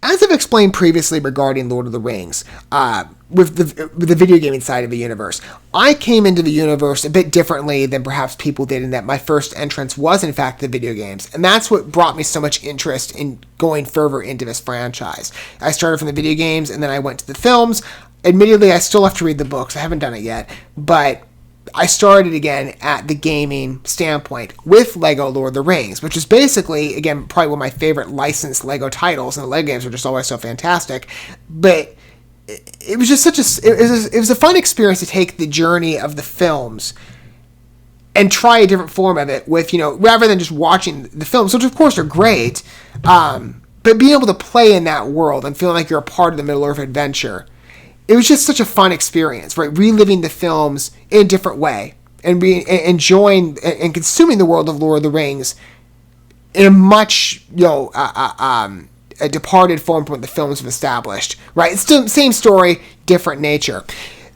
As I've explained previously regarding Lord of the Rings, with the video gaming side of the universe, I came into the universe a bit differently than perhaps people did, in that my first entrance was in fact the video games, and that's what brought me so much interest in going further into this franchise. I started from the video games, and then I went to the films. Admittedly, I still have to read the books. I haven't done it yet, but I started again at the gaming standpoint with Lego Lord of the Rings, which is basically, again, probably one of my favorite licensed Lego titles, and the Lego games are just always so fantastic. But it was just it was a fun experience to take the journey of the films and try a different form of it with, rather than just watching the films, which of course are great, but being able to play in that world and feeling like you're a part of the Middle-earth adventure. It was just such a fun experience, right? Reliving the films in a different way and enjoying and consuming the world of Lord of the Rings in a much, a departed form from what the films have established, right? It's still the same story, different nature.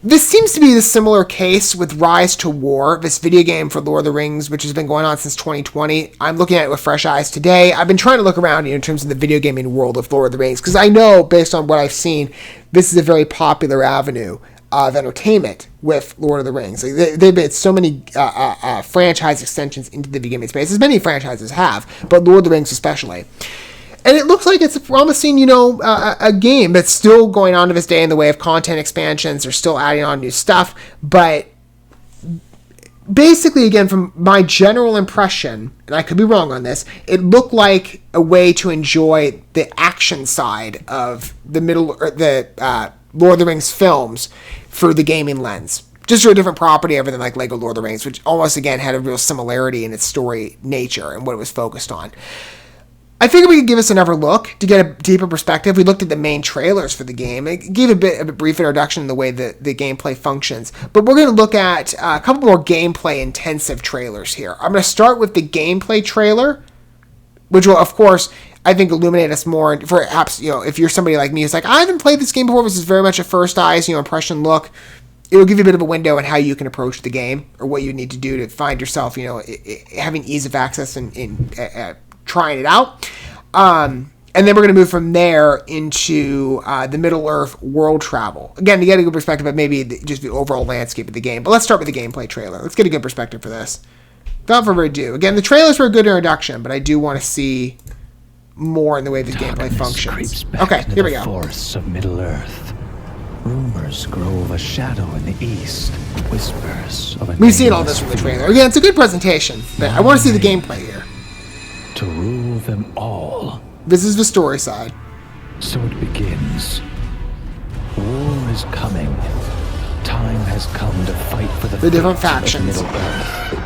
This seems to be the similar case with Rise to War, this video game for Lord of the Rings, which has been going on since 2020. I'm looking at it with fresh eyes today. I've been trying to look around in terms of the video gaming world of Lord of the Rings, because I know, based on what I've seen, this is a very popular avenue of entertainment with Lord of the Rings. They've made so many franchise extensions into the video gaming space, as many franchises have, but Lord of the Rings especially. And it looks like it's a promising, a game that's still going on to this day in the way of content expansions. They're still adding on new stuff. But basically, again, from my general impression, and I could be wrong on this, it looked like a way to enjoy the action side of the Lord of the Rings films through the gaming lens. Just through a different property other than like Lego Lord of the Rings, which almost, again, had a real similarity in its story nature and what it was focused on. I figured we could give us another look to get a deeper perspective. We looked at the main trailers for the game. It gave a brief introduction in the way that the gameplay functions. But we're going to look at a couple more gameplay-intensive trailers here. I'm going to start with the gameplay trailer, which will, of course, I think illuminate us more. Perhaps, if you're somebody like me who's like, I haven't played this game before, this is very much a first eyes, impression look. It will give you a bit of a window on how you can approach the game or what you need to do to find yourself, having ease of access and trying it out. And then we're going to move from there into the Middle-earth world travel. Again, to get a good perspective of maybe just the overall landscape of the game. But let's start with the gameplay trailer. Let's get a good perspective for this. Without further ado. Again, the trailers were a good introduction, but I do want to see more in the way the gameplay functions. Okay, here we go. Forests of Middle-earth. Rumors grow of a shadow in the east. Whispers of a We've seen all this from the trailer. Again, it's a good presentation, but I want to see the gameplay here. To rule them all. This is the story side. So it begins. War is coming. Time has come to fight for the different factions. Middle-earth.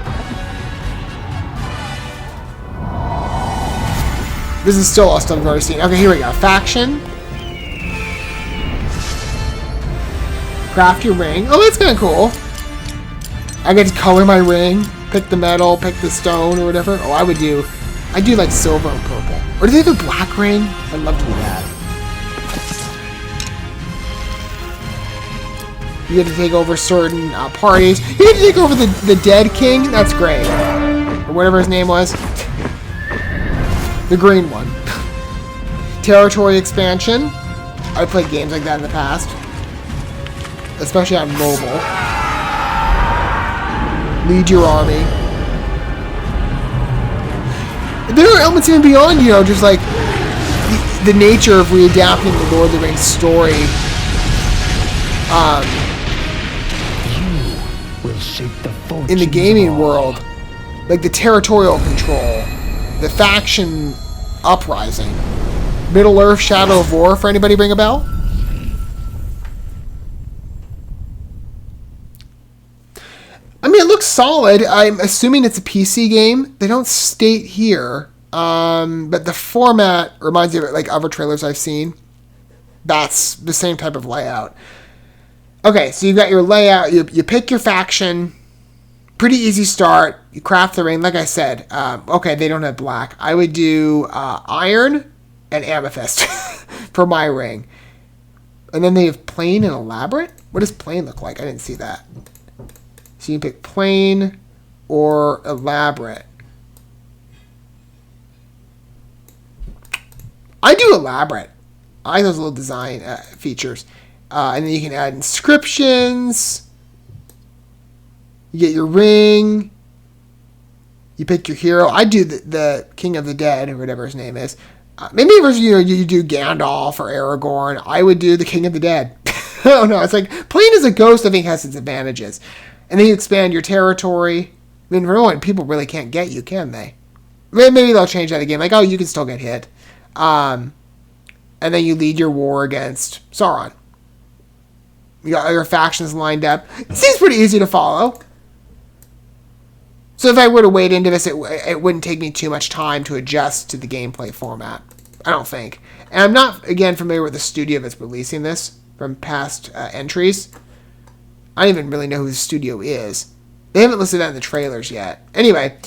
This is still all stuff I've already seen. Okay, here we go. Faction. Craft your ring. Oh, that's kind of cool. I get to color my ring, pick the metal, pick the stone, or whatever. Oh, I do like silver and purple. Or do they have a black ring? I'd love to do that. You get to take over certain parties. You get to take over the dead king? That's great. Or whatever his name was. The green one. Territory expansion. I've played games like that in the past. Especially on mobile. Lead your army. There are elements even beyond, just like the nature of readapting the Lord of the Rings story. You will shape the fortunes in the gaming world, like the territorial control, the faction uprising, Middle-earth Shadow of War. For anybody ring a bell? I mean, it looks solid. I'm assuming it's a PC game. They don't state here, but the format reminds me of like other trailers I've seen. That's the same type of layout. Okay, so you've got your layout. You pick your faction. Pretty easy start. You craft the ring. Like I said, okay, they don't have black. I would do iron and amethyst for my ring. And then they have plain and elaborate? What does plain look like? I didn't see that. So you can pick plain or elaborate. I do elaborate. I like those little design features. And then you can add inscriptions. You get your ring. You pick your hero. I do the King of the Dead, or whatever his name is. Maybe you do Gandalf or Aragorn. I would do the King of the Dead. I don't know. It's like playing as a ghost, I think, has its advantages. And then you expand your territory. I mean, for one, people really can't get you, can they? Maybe they'll change that again. Like, oh, you can still get hit. And then you lead your war against Sauron. You got your factions lined up. It seems pretty easy to follow. So if I were to wade into this, it wouldn't take me too much time to adjust to the gameplay format. I don't think. And I'm not, again, familiar with the studio that's releasing this from past entries. I don't even really know who the studio is. They haven't listed that in the trailers yet. Anyway,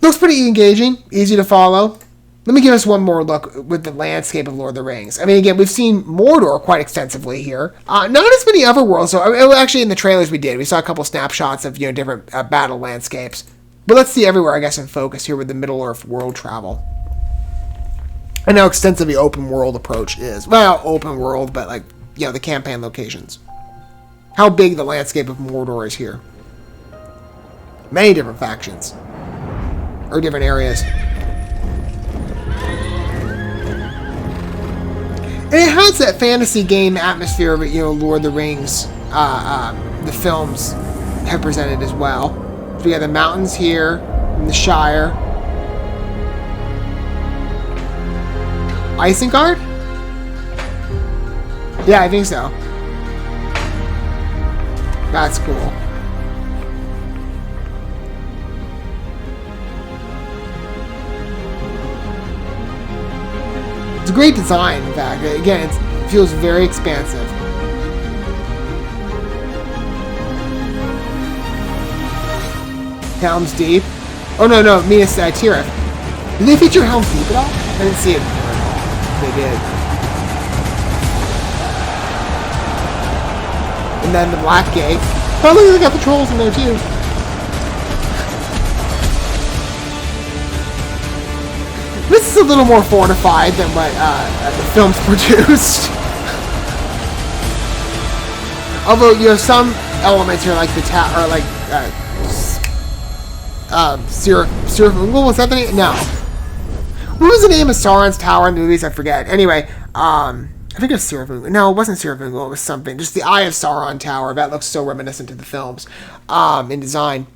looks pretty engaging, easy to follow. Let me give us one more look with the landscape of Lord of the Rings. I mean, again, we've seen Mordor quite extensively here. Not as many other worlds. So actually, in the trailers we saw a couple snapshots of different battle landscapes. But let's see everywhere, I guess, in focus here with the Middle-earth world travel. And how extensive the open world approach is. Well, open world, but like, the campaign locations. How big the landscape of Mordor is here. Many different factions. Or different areas. And it has that fantasy game atmosphere of Lord of the Rings, the films have presented as well. So we got the mountains here, in the Shire. Isengard? Yeah, I think so. That's cool. It's a great design, in fact. Again, it feels very expansive. Helm's Deep. Oh, no, Minas Tirith. Did they feature Helm's Deep at all? I didn't see it. They did. And then the Black Gate. Oh, look, they got the trolls in there, too. This is a little more fortified than what the films produced. Although, some elements are like the tower, or like, Ungol, was that the name? No. What was the name of Sauron's tower in the movies? I forget. Anyway, I think it was Ungol. No, it wasn't Ungol. It was something. Just the Eye of Sauron tower. That looks so reminiscent to the films in design.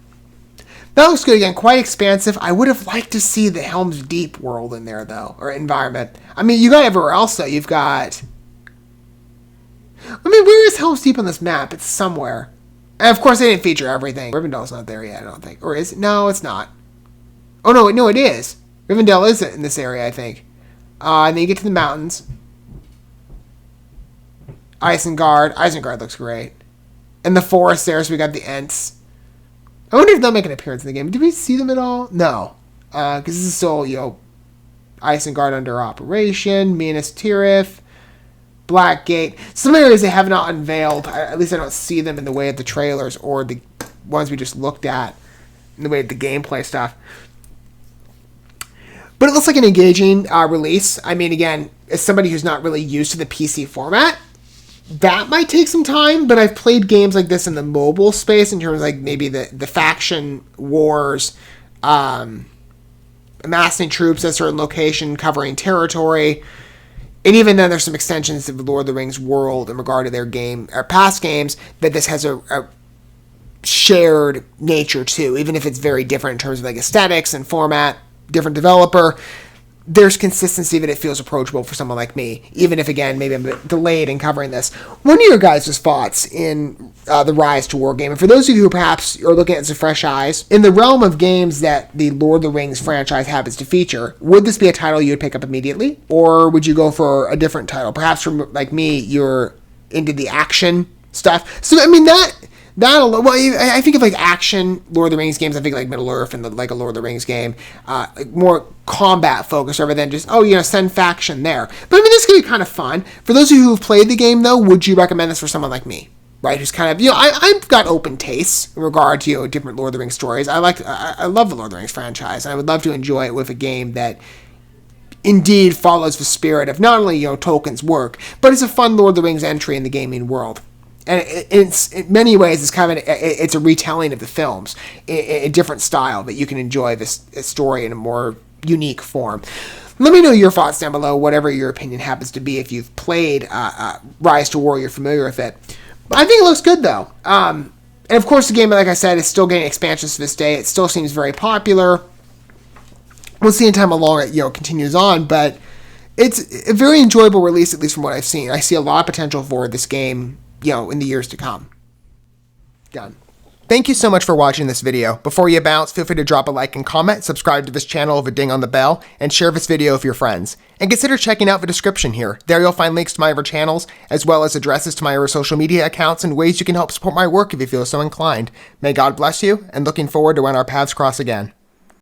That looks good again. Quite expansive. I would have liked to see the Helm's Deep world in there, though. Or environment. I mean, you got everywhere else, though. You've got... I mean, where is Helm's Deep on this map? It's somewhere. And, of course, they didn't feature everything. Rivendell's not there yet, I don't think. Or is it? No, it's not. Oh, no, it is. Rivendell is in this area, I think. And then you get to the mountains. Isengard. Isengard looks great. And the forest there, so we got the Ents. I wonder if they'll make an appearance in the game. Did we see them at all? No. Because this is still, Isengard under operation, Minas Tirith, Blackgate. Some areas they have not unveiled. At least I don't see them in the way of the trailers or the ones we just looked at in the way of the gameplay stuff. But it looks like an engaging release. I mean, again, as somebody who's not really used to the PC format, that might take some time, but I've played games like this in the mobile space in terms of like maybe the faction wars, amassing troops at a certain location, covering territory, and even then there's some extensions of the Lord of the Rings world in regard to their game or past games that this has a shared nature too, even if it's very different in terms of like aesthetics and format, different developer. There's consistency that it feels approachable for someone like me, even if, again, maybe I'm a bit delayed in covering this. What are your guys' thoughts in the rise to wargame? And for those of you who perhaps are looking at this with fresh eyes, in the realm of games that the Lord of the Rings franchise happens to feature, would this be a title you would pick up immediately? Or would you go for a different title? Perhaps from, like me, you're into the action stuff. So, I mean, well, I think of like action Lord of the Rings games. I think like Middle Earth and like a Lord of the Rings game, like more combat focused rather than just send faction there. But I mean, this could be kind of fun for those of you who've played the game. Though, would you recommend this for someone like me, right? Who's kind of I've got open tastes in regard to different Lord of the Rings stories. I love the Lord of the Rings franchise, and I would love to enjoy it with a game that indeed follows the spirit of not only, Tolkien's work, but it's a fun Lord of the Rings entry in the gaming world. And it's in many ways it's a retelling of the films in a different style that you can enjoy this story in a more unique form. Let me know your thoughts down below, whatever your opinion happens to be. If you've played Rise to War, you're familiar with it. But I think it looks good though. And of course, the game, like I said, is still getting expansions to this day. It still seems very popular. We'll see in time how long it continues on, but it's a very enjoyable release, at least from what I've seen. I see a lot of potential for this game, in the years to come. Done. Thank you so much for watching this video. Before you bounce, feel free to drop a like and comment, subscribe to this channel with a ding on the bell, and share this video with your friends. And consider checking out the description here. There you'll find links to my other channels, as well as addresses to my other social media accounts and ways you can help support my work if you feel so inclined. May God bless you, and looking forward to when our paths cross again.